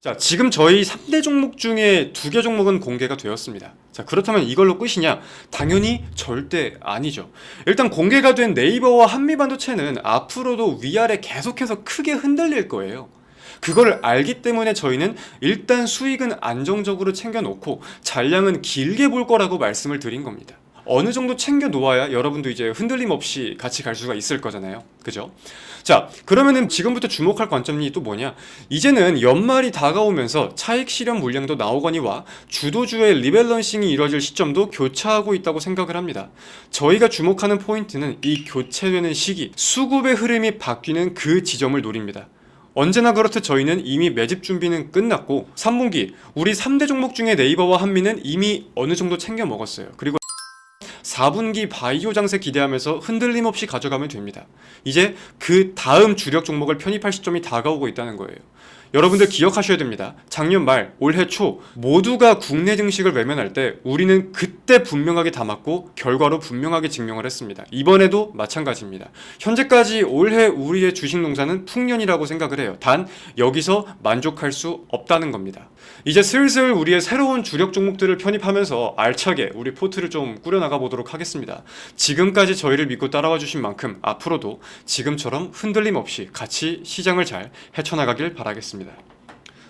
자, 지금 저희 3대 종목 중에 2개 종목은 공개가 되었습니다. 자, 그렇다면 이걸로 끝이냐? 당연히 절대 아니죠. 일단 공개가 된 네이버와 한미반도체는 앞으로도 위아래 계속해서 크게 흔들릴 거예요. 그걸 알기 때문에 저희는 일단 수익은 안정적으로 챙겨놓고 잔량은 길게 볼 거라고 말씀을 드린 겁니다. 어느 정도 챙겨 놓아야 여러분도 이제 흔들림 없이 같이 갈 수가 있을 거잖아요. 그죠? 자, 그러면은 지금부터 주목할 관점이 또 뭐냐? 이제는 연말이 다가오면서 차익 실현 물량도 나오거니와 주도주의 리밸런싱이 이뤄질 시점도 교차하고 있다고 생각을 합니다. 저희가 주목하는 포인트는 이 교체되는 시기, 수급의 흐름이 바뀌는 그 지점을 노립니다. 언제나 그렇듯 저희는 이미 매집 준비는 끝났고 3분기 우리 3대 종목 중에 네이버와 한미는 이미 어느 정도 챙겨 먹었어요. 그리고 4분기 바이오 장세 기대하면서 흔들림 없이 가져가면 됩니다. 이제 그 다음 주력 종목을 편입할 시점이 다가오고 있다는 거예요. 여러분들 기억하셔야 됩니다. 작년 말, 올해 초 모두가 국내 증식을 외면할 때 우리는 그때 분명하게 담았고 결과로 분명하게 증명을 했습니다. 이번에도 마찬가지입니다. 현재까지 올해 우리의 주식 농사는 풍년이라고 생각을 해요. 단 여기서 만족할 수 없다는 겁니다. 이제 슬슬 우리의 새로운 주력 종목들을 편입하면서 알차게 우리 포트를 좀 꾸려나가 보도록 하겠습니다. 지금까지 저희를 믿고 따라와 주신 만큼 앞으로도 지금처럼 흔들림 없이 같이 시장을 잘 헤쳐나가길 바라겠습니다.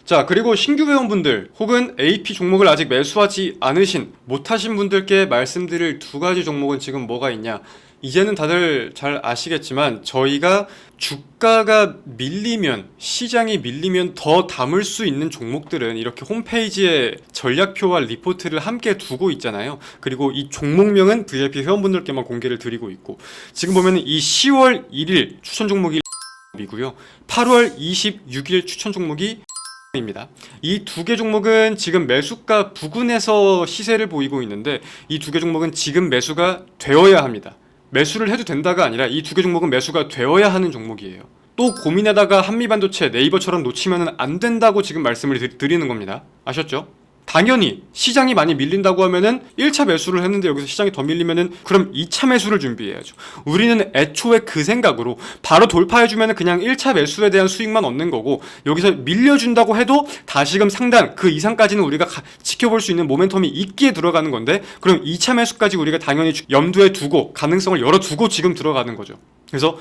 자, 그리고 신규 회원분들 혹은 AP 종목을 아직 매수하지 않으신 못하신 분들께 말씀드릴 2가지 종목은 지금 뭐가 있냐? 이제는 다들 잘 아시겠지만 저희가 주가가 밀리면, 시장이 밀리면 더 담을 수 있는 종목들은 이렇게 홈페이지에 전략표와 리포트를 함께 두고 있잖아요. 그리고 이 종목명은 VIP 회원분들께만 공개를 드리고 있고, 지금 보면 이 10월 1일 추천 종목이 이고요. 8월 26일 추천 종목이 입니다. 이 2개 종목은 지금 매수가 부근에서 시세를 보이고 있는데 이 2개 종목은 지금 매수가 되어야 합니다. 매수를 해도 된다가 아니라 이 2개 종목은 매수가 되어야 하는 종목이에요. 또 고민하다가 한미반도체, 네이버처럼 놓치면 안 된다고 지금 말씀을 드리는 겁니다. 아셨죠? 당연히 시장이 많이 밀린다고 하면은 1차 매수를 했는데 여기서 시장이 더 밀리면은 그럼 2차 매수를 준비해야죠. 우리는 애초에 그 생각으로 바로 돌파해주면은 그냥 1차 매수에 대한 수익만 얻는 거고, 여기서 밀려준다고 해도 다시금 상단 그 이상까지는 우리가 지켜볼 수 있는 모멘텀이 있기에 들어가는 건데, 그럼 2차 매수까지 우리가 당연히 염두에 두고 가능성을 열어두고 지금 들어가는 거죠. 그래서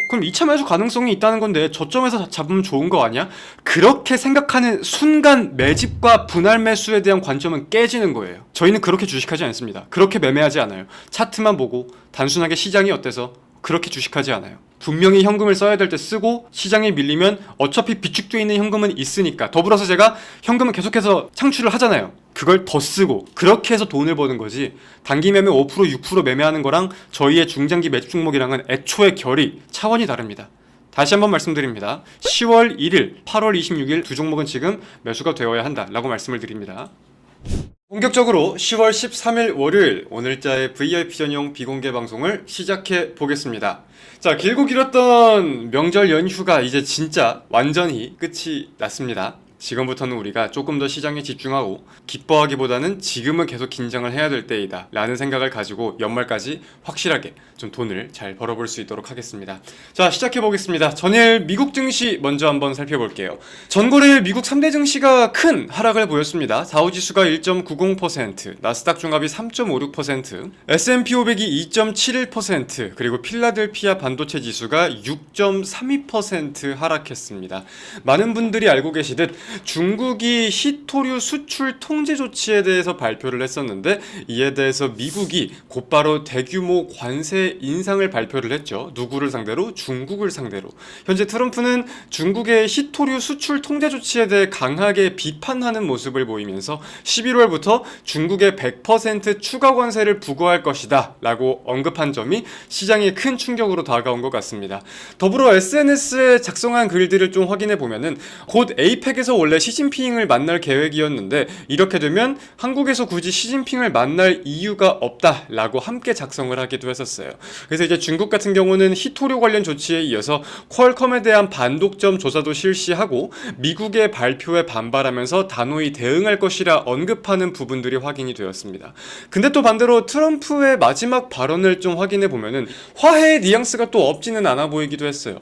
그럼 2차 매수 가능성이 있다는 건데 저점에서 잡으면 좋은 거 아니야? 그렇게 생각하는 순간 매집과 분할 매수에 대한 관점은 깨지는 거예요. 저희는 그렇게 주식하지 않습니다. 그렇게 매매하지 않아요. 차트만 보고 단순하게 시장이 어때서 그렇게 주식하지 않아요. 분명히 현금을 써야 될 때 쓰고, 시장에 밀리면 어차피 비축되어 있는 현금은 있으니까, 더불어서 제가 현금을 계속해서 창출을 하잖아요. 그걸 더 쓰고, 그렇게 해서 돈을 버는 거지, 단기 매매 5% 6% 매매하는 거랑 저희의 중장기 매집 종목이랑은 애초에 결이 차원이 다릅니다. 다시 한번 말씀드립니다. 10월 1일, 8월 26일 2 종목은 지금 매수가 되어야 한다라고 말씀을 드립니다. 본격적으로 10월 13일 월요일 오늘자의 VIP 전용 비공개 방송을 시작해 보겠습니다. 자, 길고 길었던 명절 연휴가 이제 진짜 완전히 끝이 났습니다. 지금부터는 우리가 조금 더 시장에 집중하고 기뻐하기보다는 지금은 계속 긴장을 해야 될 때이다 라는 생각을 가지고 연말까지 확실하게 좀 돈을 잘 벌어볼 수 있도록 하겠습니다. 자, 시작해 보겠습니다. 전일 미국 증시 먼저 한번 살펴볼게요. 전거래일 미국 3대 증시가 큰 하락을 보였습니다. 다우지수가 1.90%, 나스닥 종합이 3.56%, S&P 500이 2.71%, 그리고 필라델피아 반도체 지수가 6.32% 하락했습니다. 많은 분들이 알고 계시듯 중국이 희토류 수출 통제 조치에 대해서 발표를 했었는데, 이에 대해서 미국이 곧바로 대규모 관세 인상을 발표를 했죠. 누구를 상대로? 중국을 상대로. 현재 트럼프는 중국의 희토류 수출 통제 조치에 대해 강하게 비판하는 모습을 보이면서 11월부터 중국에 100% 추가 관세를 부과할 것이다 라고 언급한 점이 시장에 큰 충격으로 다가온 것 같습니다. 더불어 SNS에 작성한 글들을 좀 확인해 보면은 곧 APEC에서 원래 시진핑을 만날 계획이었는데 이렇게 되면 한국에서 굳이 시진핑을 만날 이유가 없다라고 함께 작성을 하기도 했었어요. 그래서 이제 중국 같은 경우는 희토류 관련 조치에 이어서 퀄컴에 대한 반독점 조사도 실시하고 미국의 발표에 반발하면서 단호히 대응할 것이라 언급하는 부분들이 확인이 되었습니다. 근데 또 반대로 트럼프의 마지막 발언을 좀 확인해 보면은 화해의 뉘앙스가 또 없지는 않아 보이기도 했어요.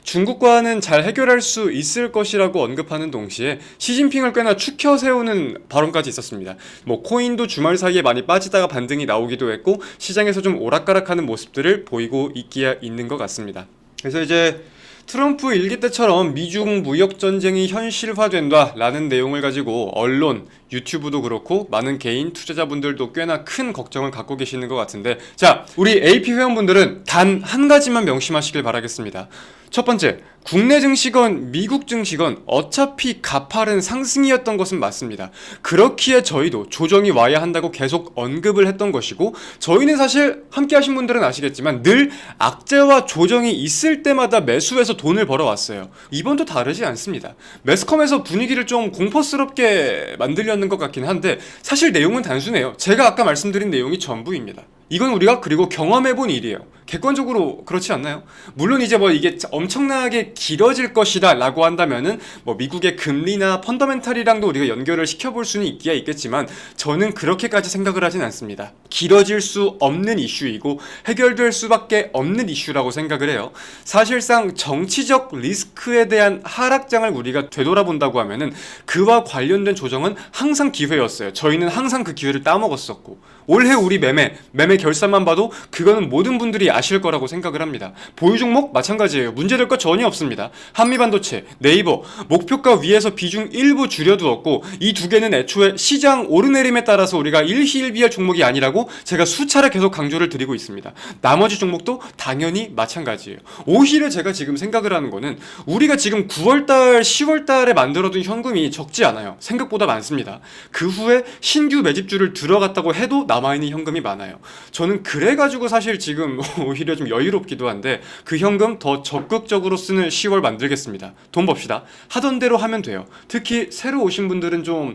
중국과는 잘 해결할 수 있을 것이라고 언급하는 동시에 당시에 시진핑을 꽤나 추켜 세우는 발언까지 있었습니다. 뭐 코인도 주말 사이에 많이 빠지다가 반등이 나오기도 했고 시장에서 좀 오락가락하는 모습들을 보이고 있기야 있는 것 같습니다. 그래서 이제 트럼프 일기 때처럼 미중 무역 전쟁이 현실화된다 라는 내용을 가지고 언론, 유튜브도 그렇고 많은 개인 투자자분들도 꽤나 큰 걱정을 갖고 계시는 것 같은데, 자, 우리 AP 회원분들은 단 한 가지만 명심하시길 바라겠습니다. 첫 번째, 국내 증시건 미국 증시건 어차피 가파른 상승이었던 것은 맞습니다. 그렇기에 저희도 조정이 와야 한다고 계속 언급을 했던 것이고, 저희는 사실 함께 하신 분들은 아시겠지만 늘 악재와 조정이 있을 때마다 매수해서 돈을 벌어왔어요. 이번도 다르지 않습니다. 매스컴에서 분위기를 좀 공포스럽게 만들려는 것 같긴 한데 사실 내용은 단순해요. 제가 아까 말씀드린 내용이 전부입니다. 이건 우리가 그리고 경험해본 일이에요. 객관적으로 그렇지 않나요? 물론 이제 뭐 이게 엄청나게 길어질 것이다 라고 한다면은 뭐 미국의 금리나 펀더멘탈이랑도 우리가 연결을 시켜볼 수는 있기야 있겠지만 저는 그렇게까지 생각을 하진 않습니다. 길어질 수 없는 이슈이고 해결될 수밖에 없는 이슈라고 생각을 해요. 사실상 정치적 리스크에 대한 하락장을 우리가 되돌아본다고 하면은 그와 관련된 조정은 항상 기회였어요. 저희는 항상 그 기회를 따먹었었고, 올해 우리 매매 결산만 봐도 그거는 모든 분들이 아실 거라고 생각을 합니다. 보유 종목 마찬가지예요. 문제될 것 전혀 없습니다. 한미반도체, 네이버 목표가 위에서 비중 일부 줄여두었고 이 두 개는 애초에 시장 오르내림에 따라서 우리가 일희일비할 종목이 아니라고 제가 수차례 계속 강조를 드리고 있습니다. 나머지 종목도 당연히 마찬가지예요. 오히려 제가 지금 생각을 하는 거는 우리가 지금 9월달, 10월달에 만들어둔 현금이 적지 않아요. 생각보다 많습니다. 그 후에 신규 매집주를 들어갔다고 해도 남아있는 현금이 많아요. 저는 그래가지고 사실 지금 오히려 좀 여유롭기도 한데 그 현금 더 적극적으로 쓰는 10월 만들겠습니다. 돈 봅시다. 하던 대로 하면 돼요. 특히 새로 오신 분들은 좀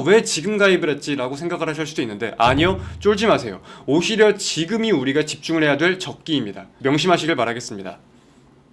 왜 지금 가입을 했지 라고 생각을 하실 수도 있는데 아니요, 쫄지 마세요. 오히려 지금이 우리가 집중을 해야 될 적기입니다. 명심하시길 바라겠습니다.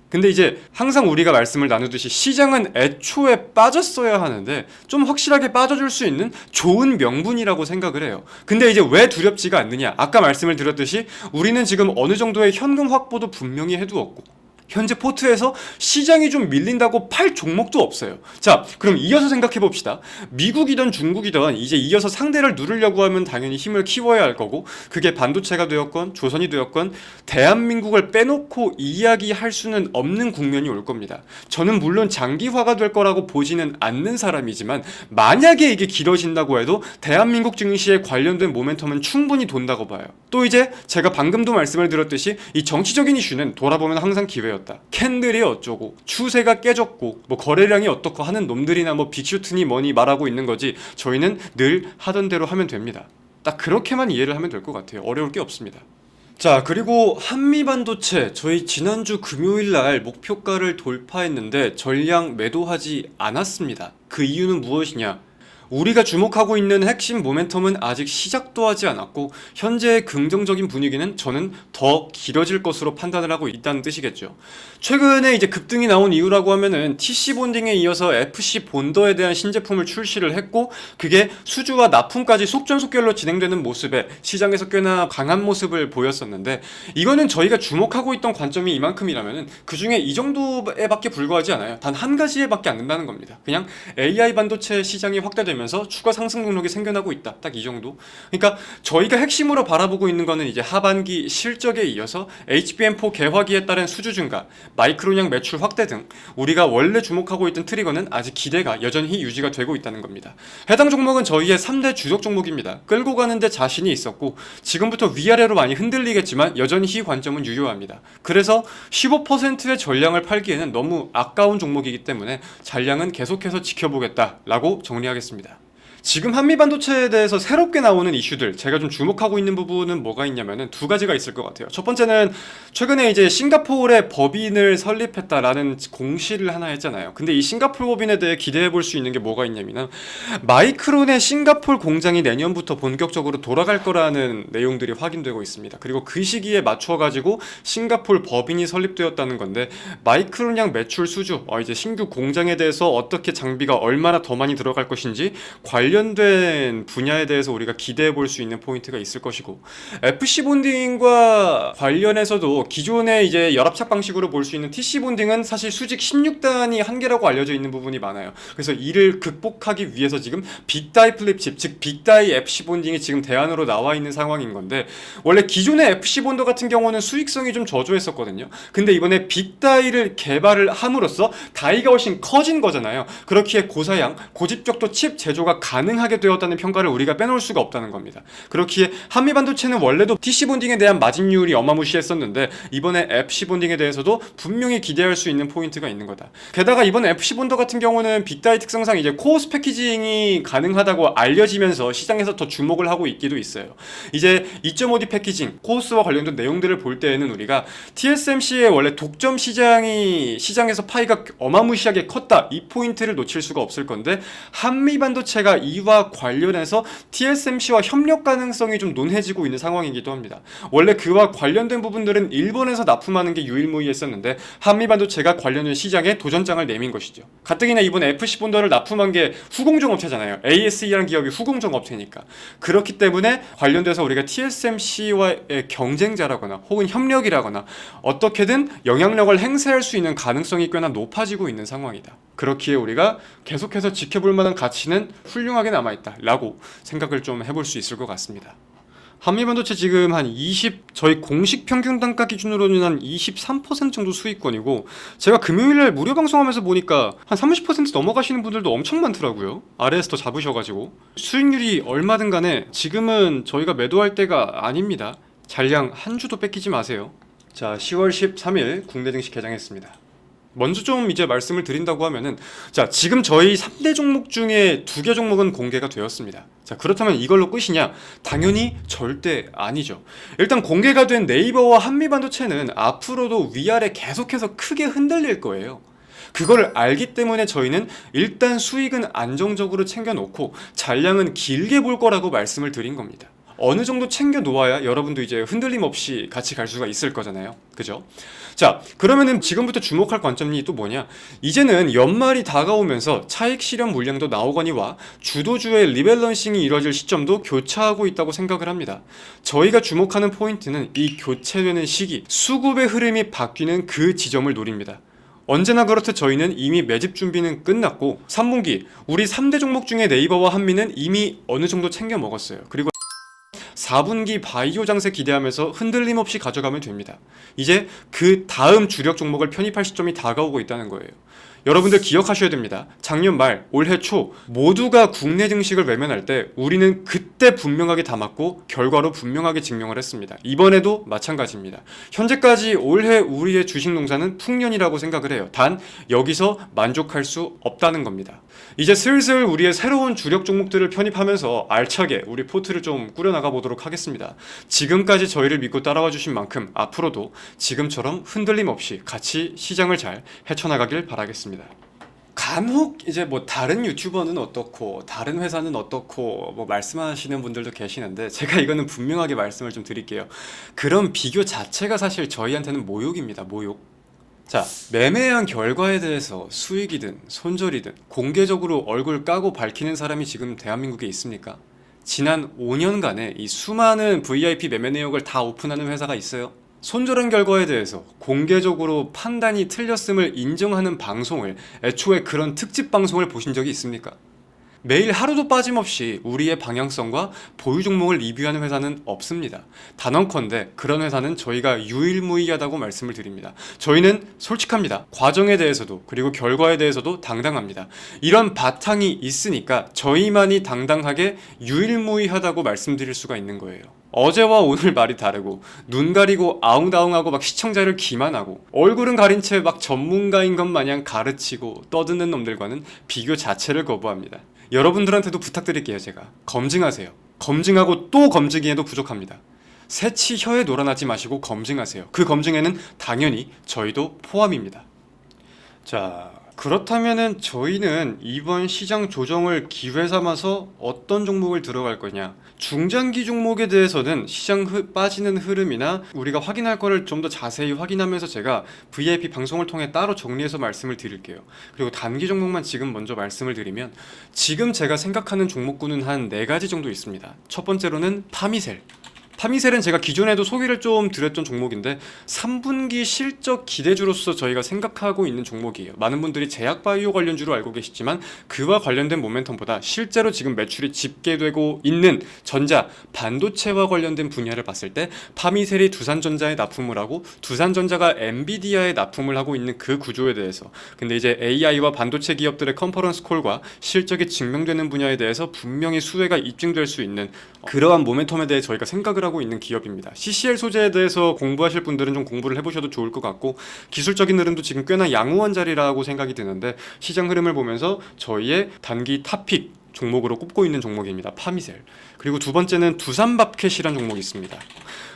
근데 이제 항상 우리가 말씀을 나누듯이 시장은 애초에 빠졌어야 하는데 좀 확실하게 빠져줄 수 있는 좋은 명분이라고 생각을 해요. 근데 이제 왜 두렵지가 않느냐? 아까 말씀을 드렸듯이 우리는 지금 어느 정도의 현금 확보도 분명히 해두었고 현재 포트에서 시장이 좀 밀린다고 팔 종목도 없어요. 자, 그럼 이어서 생각해 봅시다. 미국이든 중국이든 이제 이어서 상대를 누르려고 하면 당연히 힘을 키워야 할 거고 그게 반도체가 되었건 조선이 되었건 대한민국을 빼놓고 이야기할 수는 없는 국면이 올 겁니다. 저는 물론 장기화가 될 거라고 보지는 않는 사람이지만 만약에 이게 길어진다고 해도 대한민국 증시에 관련된 모멘텀은 충분히 돈다고 봐요. 또 이제 제가 방금도 말씀을 드렸듯이 이 정치적인 이슈는 돌아보면 항상 기회였다. 캔들이 어쩌고 추세가 깨졌고 뭐 거래량이 어떻고 하는 놈들이나 뭐 빅슈트니 뭐니 말하고 있는 거지 저희는 늘 하던 대로 하면 됩니다. 딱 그렇게만 이해를 하면 될 것 같아요. 어려울 게 없습니다. 자, 그리고 한미반도체 저희 지난주 금요일날 목표가를 돌파했는데 전량 매도하지 않았습니다. 그 이유는 무엇이냐? 우리가 주목하고 있는 핵심 모멘텀은 아직 시작도 하지 않았고 현재의 긍정적인 분위기는 저는 더 길어질 것으로 판단을 하고 있다는 뜻이겠죠. 최근에 이제 급등이 나온 이유라고 하면은 TC 본딩에 이어서 FC 본더에 대한 신제품을 출시를 했고 그게 수주와 납품까지 속전속결로 진행되는 모습에 시장에서 꽤나 강한 모습을 보였었는데 이거는 저희가 주목하고 있던 관점이 이만큼이라면은 그 중에 이 정도에밖에 불과하지 않아요. 단 한 가지에밖에 안 된다는 겁니다. 그냥 AI 반도체 시장이 확대되면 추가 상승 동력이 생겨나고 있다. 딱 이 정도. 그러니까 저희가 핵심으로 바라보고 있는 거는 이제 하반기 실적에 이어서 HBM4 개화기에 따른 수주 증가, 마이크론량 매출 확대 등 우리가 원래 주목하고 있던 트리거는 아직 기대가 여전히 유지가 되고 있다는 겁니다. 해당 종목은 저희의 3대 주력 종목입니다. 끌고 가는데 자신이 있었고 지금부터 위아래로 많이 흔들리겠지만 여전히 관점은 유효합니다. 그래서 15%의 전량을 팔기에는 너무 아까운 종목이기 때문에 잔량은 계속해서 지켜보겠다라고 정리하겠습니다. 지금 한미반도체에 대해서 새롭게 나오는 이슈들 제가 좀 주목하고 있는 부분은 뭐가 있냐면은 두 가지가 있을 것 같아요. 첫 번째는 최근에 이제 싱가포르에 법인을 설립했다라는 공시를 하나 했잖아요. 근데 이 싱가포르 법인에 대해 기대해 볼 수 있는 게 뭐가 있냐면은 마이크론의 싱가포르 공장이 내년부터 본격적으로 돌아갈 거라는 내용들이 확인되고 있습니다. 그리고 그 시기에 맞춰 가지고 싱가포르 법인이 설립되었다는 건데 마이크론량 매출 수주 이제 신규 공장에 대해서 어떻게 장비가 얼마나 더 많이 들어갈 것인지 관련 관련된 분야에 대해서 우리가 기대해 볼 수 있는 포인트가 있을 것이고, FC 본딩과 관련해서도 기존의 이제 열압착 방식으로 볼 수 있는 TC 본딩은 사실 수직 16단이 한계라고 알려져 있는 부분이 많아요. 그래서 이를 극복하기 위해서 지금 빅다이 플립칩, 즉 빅다이 FC 본딩이 지금 대안으로 나와 있는 상황인 건데, 원래 기존의 FC 본더 같은 경우는 수익성이 좀 저조했었거든요. 근데 이번에 빅다이를 개발을 함으로써 다이가 훨씬 커진 거잖아요. 그렇기에 고사양, 고집적도 칩 제조가 가능하게 되었다는 평가를 우리가 빼놓을 수가 없다는 겁니다. 그렇기에 한미반도체는 원래도 TC 본딩에 대한 마진율이 어마무시했었는데 이번에 FC 본딩에 대해서도 분명히 기대할 수 있는 포인트가 있는 거다. 게다가 이번 FC 본더 같은 경우는 빅다이 특성상 이제 코어스 패키징이 가능하다고 알려지면서 시장에서 더 주목을 하고 있기도 있어요. 이제 2.5D 패키징, 코어스와 관련된 내용들을 볼 때에는 우리가 TSMC의 원래 독점 시장이 시장에서 파이가 어마무시하게 컸다, 이 포인트를 놓칠 수가 없을 건데, 한미반도체가 이와 관련해서 TSMC와 협력 가능성이 좀 논해지고 있는 상황이기도 합니다. 원래 그와 관련된 부분들은 일본에서 납품하는 게 유일무이했었는데 한미반도체가 관련된 시장에 도전장을 내민 것이죠. 가뜩이나 이번 FC 본더를 납품한 게 후공정 업체잖아요. ASE라는 기업이 후공정 업체니까. 그렇기 때문에 관련돼서 우리가 TSMC와의 경쟁자라거나 혹은 협력이라거나 어떻게든 영향력을 행사할 수 있는 가능성이 꽤나 높아지고 있는 상황이다. 그렇기에 우리가 계속해서 지켜볼 만한 가치는 훌륭하게 남아있다 라고 생각을 좀 해볼 수 있을 것 같습니다. 한미반도체 지금 저희 공식 평균 단가 기준으로는 한 23% 정도 수익권이고, 제가 금요일날 무료 방송하면서 보니까 한 30% 넘어가시는 분들도 엄청 많더라고요. 아래에서 더 잡으셔가지고. 수익률이 얼마든 간에 지금은 저희가 매도할 때가 아닙니다. 잔량 한 주도 뺏기지 마세요. 자, 10월 13일 국내 증시 개장했습니다. 먼저 좀 이제 말씀을 드린다고 하면은, 자, 지금 저희 3대 종목 중에 2개 종목은 공개가 되었습니다. 자, 그렇다면 이걸로 끝이냐? 당연히 절대 아니죠. 일단 공개가 된 네이버와 한미반도체는 앞으로도 위아래 계속해서 크게 흔들릴 거예요. 그걸 알기 때문에 저희는 일단 수익은 안정적으로 챙겨놓고 잔량은 길게 볼 거라고 말씀을 드린 겁니다. 어느 정도 챙겨 놓아야 여러분도 이제 흔들림 없이 같이 갈 수가 있을 거잖아요. 그죠? 자, 그러면은 지금부터 주목할 관점이 또 뭐냐? 이제는 연말이 다가오면서 차익 실현 물량도 나오거니와 주도주의 리밸런싱이 이루어질 시점도 교차하고 있다고 생각을 합니다. 저희가 주목하는 포인트는 이 교체되는 시기, 수급의 흐름이 바뀌는 그 지점을 노립니다. 언제나 그렇듯 저희는 이미 매집 준비는 끝났고 3분기 우리 3대 종목 중에 네이버와 한미는 이미 어느 정도 챙겨 먹었어요. 그리고 4분기 바이오 장세 기대하면서 흔들림 없이 가져가면 됩니다. 이제 그 다음 주력 종목을 편입할 시점이 다가오고 있다는 거예요. 여러분들 기억하셔야 됩니다. 작년 말, 올해 초 모두가 국내 증식을 외면할 때 우리는 그때 분명하게 담았고 결과로 분명하게 증명을 했습니다. 이번에도 마찬가지입니다. 현재까지 올해 우리의 주식 농사는 풍년이라고 생각을 해요. 단 여기서 만족할 수 없다는 겁니다. 이제 슬슬 우리의 새로운 주력 종목들을 편입하면서 알차게 우리 포트를 좀 꾸려나가 보도록 하겠습니다. 지금까지 저희를 믿고 따라와 주신 만큼 앞으로도 지금처럼 흔들림 없이 같이 시장을 잘 헤쳐나가길 바라겠습니다. 간혹 이제 뭐 다른 유튜버는 어떻고 다른 회사는 어떻고 뭐 말씀하시는 분들도 계시는데, 제가 이거는 분명하게 말씀을 좀 드릴게요. 그런 비교 자체가 사실 저희한테는 모욕입니다. 모욕. 자, 매매한 결과에 대해서 수익이든 손절이든 공개적으로 얼굴 까고 밝히는 사람이 지금 대한민국에 있습니까? 지난 5년간에 이 수많은 VIP 매매 내역을 다 오픈하는 회사가 있어요? 손절한 결과에 대해서 공개적으로 판단이 틀렸음을 인정하는 방송을, 애초에 그런 특집 방송을 보신 적이 있습니까? 매일 하루도 빠짐없이 우리의 방향성과 보유 종목을 리뷰하는 회사는 없습니다. 단언컨대 그런 회사는 저희가 유일무이하다고 말씀을 드립니다. 저희는 솔직합니다. 과정에 대해서도 그리고 결과에 대해서도 당당합니다. 이런 바탕이 있으니까 저희만이 당당하게 유일무이하다고 말씀드릴 수가 있는 거예요. 어제와 오늘 말이 다르고 눈 가리고 아웅다웅하고 막 시청자를 기만하고 얼굴은 가린 채 막 전문가인 것 마냥 가르치고 떠드는 놈들과는 비교 자체를 거부합니다. 여러분들한테도 부탁드릴게요. 제가 검증하세요. 검증하고 또 검증해도 부족합니다. 새치 혀에 놀아나지 마시고 검증하세요. 그 검증에는 당연히 저희도 포함입니다. 자, 그렇다면은 저희는 이번 시장 조정을 기회 삼아서 어떤 종목을 들어갈 거냐? 중장기 종목에 대해서는 시장 빠지는 흐름이나 우리가 확인할 거를 좀 더 자세히 확인하면서 제가 VIP 방송을 통해 따로 정리해서 말씀을 드릴게요. 그리고 단기 종목만 지금 먼저 말씀을 드리면 지금 제가 생각하는 종목군은 한 4가지 정도 있습니다. 첫 번째로는 파미셀. 파미셀은 제가 기존에도 소개를 좀 드렸던 종목인데 3분기 실적 기대주로서 저희가 생각하고 있는 종목이에요. 많은 분들이 제약바이오 관련주로 알고 계시지만 그와 관련된 모멘텀보다 실제로 지금 매출이 집계되고 있는 전자, 반도체와 관련된 분야를 봤을 때 파미셀이 두산전자에 납품을 하고 두산전자가 엔비디아에 납품을 하고 있는 그 구조에 대해서, 근데 이제 AI와 반도체 기업들의 컨퍼런스 콜과 실적이 증명되는 분야에 대해서 분명히 수혜가 입증될 수 있는 그러한 모멘텀에 대해 저희가 생각을 하고 있는 기업입니다. CCL 소재에 대해서 공부하실 분들은 좀 공부를 해보셔도 좋을 것 같고, 기술적인 흐름도 지금 꽤나 양호한 자리라고 생각이 드는데 시장 흐름을 보면서 저희의 단기 탑픽 종목으로 꼽고 있는 종목입니다. 파미셀. 그리고 두 번째는 두산밥켓이라는 종목이 있습니다.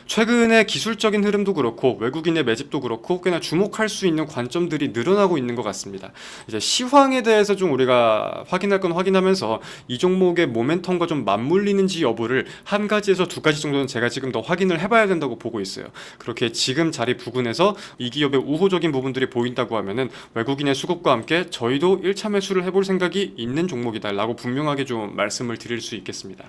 최근에 기술적인 흐름도 그렇고 외국인의 매집도 그렇고 꽤나 주목할 수 있는 관점들이 늘어나고 있는 것 같습니다. 이제 시황에 대해서 좀 우리가 확인할 건 확인하면서 이 종목의 모멘텀과 좀 맞물리는지 여부를 한 가지에서 2가지 정도는 제가 지금 더 확인을 해봐야 된다고 보고 있어요. 그렇게 지금 자리 부근에서 이 기업의 우호적인 부분들이 보인다고 하면은 외국인의 수급과 함께 저희도 1차 매수를 해볼 생각이 있는 종목이다 라고 분명하게 좀 말씀을 드릴 수 있겠습니다.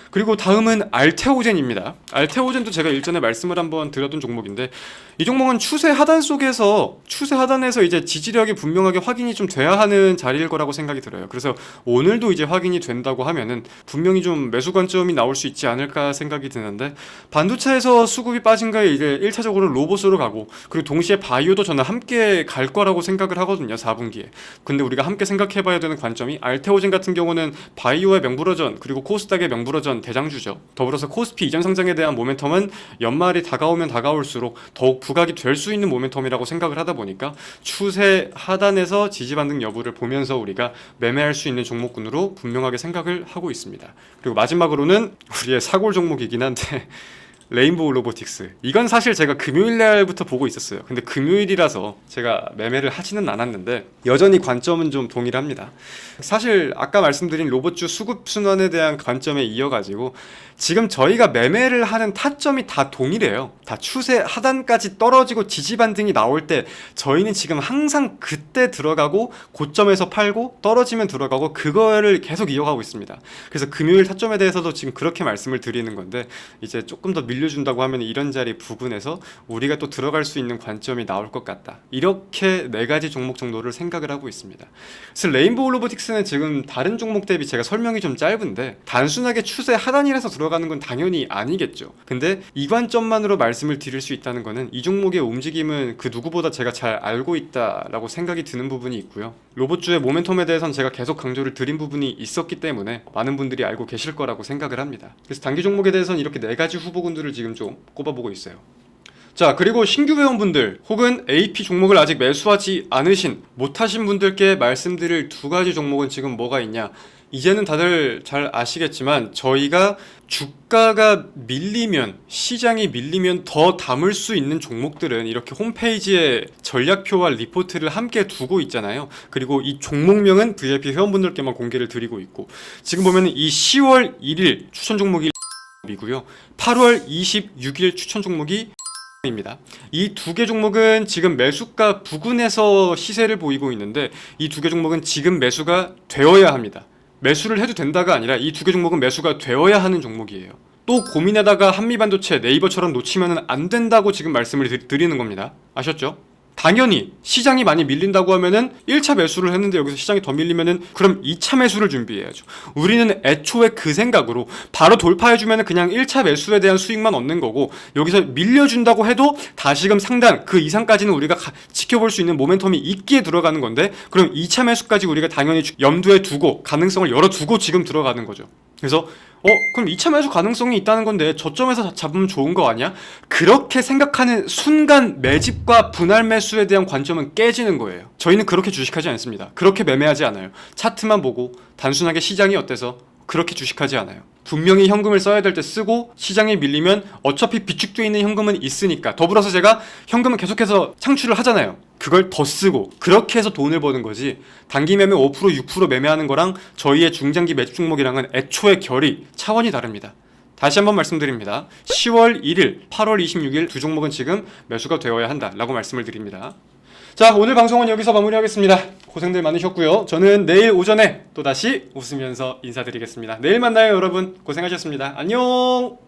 그리고 다음은 알테오젠입니다. 알테오젠도 제가 일전에 말씀을 한번 드렸던 종목인데 이 종목은 추세 하단에서 이제 지지력이 분명하게 확인이 좀 돼야 하는 자리일 거라고 생각이 들어요. 그래서 오늘도 이제 확인이 된다고 하면은 분명히 좀 매수 관점이 나올 수 있지 않을까 생각이 드는데, 반도체에서 수급이 빠진 거에 이제 1차적으로 로봇으로 가고, 그리고 동시에 바이오도 저는 함께 갈 거라고 생각을 하거든요. 4분기에. 근데 우리가 함께 생각해 봐야 되는 관점이 알테오젠 같은 경우는 바이오의 명불허전 그리고 코스닥의 명불허전 대장주죠. 더불어서 코스피 이전 상장에 대한 모멘텀은 연말이 다가오면 다가올수록 더욱 부각이 될 수 있는 모멘텀이라고 생각을 하다 보니까 추세 하단에서 지지 반등 여부를 보면서 우리가 매매할 수 있는 종목군으로 분명하게 생각을 하고 있습니다. 그리고 마지막으로는 우리의 사골 종목이긴 한데 레인보우 로보틱스. 이건 사실 제가 금요일 날부터 보고 있었어요. 근데 금요일이라서 제가 매매를 하지는 않았는데 여전히 관점은 좀 동일합니다. 사실 아까 말씀드린 로봇주 수급 순환에 대한 관점에 이어가지고 지금 저희가 매매를 하는 타점이 다 동일해요. 다 추세 하단까지 떨어지고 지지 반등이 나올 때 저희는 지금 항상 그때 들어가고 고점에서 팔고 떨어지면 들어가고 그거를 계속 이어가고 있습니다. 그래서 금요일 타점에 대해서도 지금 그렇게 말씀을 드리는 건데, 이제 조금 더 밀려준다고 하면 이런 자리 부근에서 우리가 또 들어갈 수 있는 관점이 나올 것 같다. 이렇게 4가지 종목 정도를 생각을 하고 있습니다. 그래서 레인보우 로보틱스는 지금 다른 종목 대비 제가 설명이 좀 짧은데 단순하게 추세 하단이라서 들어가는 건 당연히 아니겠죠. 근데 이 관점만으로 말씀을 드릴 수 있다는 거는 이 종목의 움직임은 그 누구보다 제가 잘 알고 있다라고 생각이 드는 부분이 있고요. 로봇주의 모멘텀에 대해서는 제가 계속 강조를 드린 부분이 있었기 때문에 많은 분들이 알고 계실 거라고 생각을 합니다. 그래서 단기 종목에 대해서는 이렇게 4가지 후보군들을 지금 좀 꼽아보고 있어요. 자, 그리고 신규 회원분들 혹은 AP 종목을 아직 매수하지 않으신 못하신 분들께 말씀드릴 2가지 종목은 지금 뭐가 있냐. 이제는 다들 잘 아시겠지만 저희가 주가가 밀리면, 시장이 밀리면 더 담을 수 있는 종목들은 이렇게 홈페이지에 전략표와 리포트를 함께 두고 있잖아요. 그리고 이 종목명은 VIP 회원분들께만 공개를 드리고 있고, 지금 보면 이 10월 1일 추천 종목이 이고요. 8월 26일 추천 종목이 입니다. 이 2개 종목은 지금 매수가 부근에서 시세를 보이고 있는데 이 2개 종목은 지금 매수가 되어야 합니다. 매수를 해도 된다가 아니라 이 2개 종목은 매수가 되어야 하는 종목이에요. 또 고민하다가 한미반도체, 네이버처럼 놓치면 안 된다고 지금 말씀을 드리는 겁니다. 아셨죠? 당연히 시장이 많이 밀린다고 하면은 1차 매수를 했는데 여기서 시장이 더 밀리면은 그럼 2차 매수를 준비해야죠. 우리는 애초에 그 생각으로 바로 돌파해주면은 그냥 1차 매수에 대한 수익만 얻는 거고, 여기서 밀려준다고 해도 다시금 상단 그 이상까지는 우리가 지켜볼 수 있는 모멘텀이 있기에 들어가는 건데, 그럼 2차 매수까지 우리가 당연히 염두에 두고 가능성을 열어두고 지금 들어가는 거죠. 그래서 그럼 2차 매수 가능성이 있다는 건데 저점에서 잡으면 좋은 거 아니야? 그렇게 생각하는 순간 매집과 분할 매수에 대한 관점은 깨지는 거예요. 저희는 그렇게 주식하지 않습니다. 그렇게 매매하지 않아요. 차트만 보고 단순하게 시장이 어때서 그렇게 주식하지 않아요. 분명히 현금을 써야 될 때 쓰고, 시장이 밀리면 어차피 비축되어 있는 현금은 있으니까, 더불어서 제가 현금을 계속해서 창출을 하잖아요. 그걸 더 쓰고 그렇게 해서 돈을 버는 거지, 단기 매매 5% 6% 매매하는 거랑 저희의 중장기 매집 종목이랑은 애초에 결이 차원이 다릅니다. 다시 한번 말씀드립니다. 10월 1일, 8월 26일 두 종목은 지금 매수가 되어야 한다라고 말씀을 드립니다. 자, 오늘 방송은 여기서 마무리하겠습니다. 고생들 많으셨고요. 저는 내일 오전에 또다시 웃으면서 인사드리겠습니다. 내일 만나요, 여러분. 고생하셨습니다. 안녕.